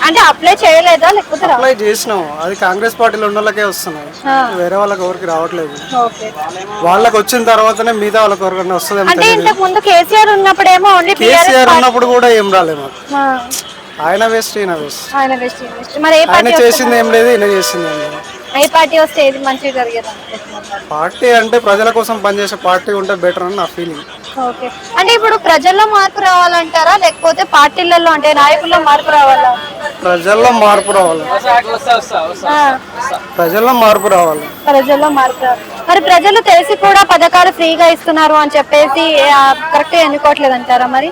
అంటే అప్లై చేయలేదా లేకపోతే అప్లై చేసినాం, అది కాంగ్రెస్ పార్టీలో ఉన్న వాళ్ళకే వస్తున్నాయి, వేరే వాళ్ళకి ఎవరికి రావట్లేదు. వాళ్ళకి వచ్చిన తర్వాతనే మిగతా వాళ్ళకి ఎవరికైనా వస్తుంది. అంటే ఇంతకు ముందు కేసీఆర్ ఉన్నప్పుడేమో ఓన్లీ కేసీఆర్ ఉన్నప్పుడు కూడా ఏం రాలేదు మాకు. ఆయన వేస్ట్, ఈయన వేస్ట్. మరి ఆయన చేసింది ఏం లేదు, ఈయన చేసింది ఏం లేదు. ఏ పార్టీ వస్తే ఏది మంచిగా జరిగేది? పార్టీ అంటే ప్రజల కోసం పనిచేసే పార్టీ ఉంటే బెటర్ అని నా ఫీలింగ్. ఓకే, అంటే ఇప్పుడు ప్రజల్లో మార్పు రావాలంటారా లేకపోతే పార్టీలలో అంటే నాయకుల్లో మార్పు రావాలా? ప్రజల్లో మార్పు రావాలి, ప్రజల్లో మార్పు రావాలి. ప్రజల్లో మార్పు రావాలి. మరి ప్రజలు తెలిసి కూడా పథకాలు ఫ్రీగా ఇస్తున్నారు అని చెప్పేసి కరెక్ట్ గా ఎన్నుకోవట్లేదు అంటారా? మరి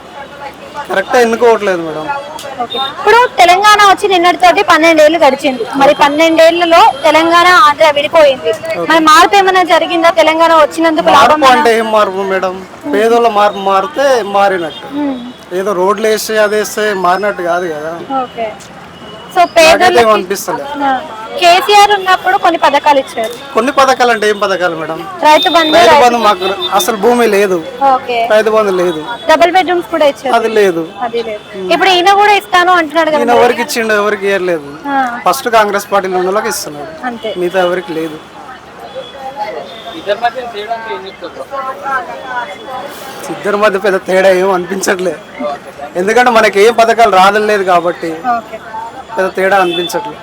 కరెక్ట్ ఎన్నుకోవట్లేదు మేడం. ఇప్పుడు తెలంగాణ వచ్చి నిన్నటితోటి 12 ఏళ్ళు గడిచింది. మరి 12 ఏళ్లలో తెలంగాణ ఆంధ్ర విడిపోయింది. మరి మార్పు ఏమైనా జరిగిందా తెలంగాణ వచ్చినందుకు? మార్పు అంటే ఏం మార్పు మేడం? పేదోళ్ళ మార్పు మారితే మారినట్టు, ఏదో రోడ్లు వేస్తే అదేస్తే మారినట్టు కాదు కదా. సో పేదలకు అనిపిస్తలేదు. కేసీఆర్ ఉన్నప్పుడు కొన్ని పథకాలు ఇచ్చారు. కొన్ని పథకాలు అంటే ఏం పథకాలు మేడం? రైతు బంధు మాకు అసలు భూమి లేదు, రైతు బంధు లేదు, డబుల్ బెడ్రూమ్స్ కూడా ఇచ్చారు, అది లేదు. ఇప్పుడు ఈయన కూడా ఇస్తాను అంటున్నాడు కదా. ఎవరికి ఇచ్చిండు? ఎవరికి ఇవ్వలేదు. ఫస్ట్ కాంగ్రెస్ పార్టీలో ఉన్న వాళ్ళకి ఇస్తున్నాడు, మిగతా ఎవరికి లేదు. ఇద్దరి మధ్య పెద్ద తేడా ఏం అనిపించట్లేదు, ఎందుకంటే మనకి ఏం పథకాలు రాలేదు కాబట్టి పెద్ద తేడా అనిపించట్లేదు.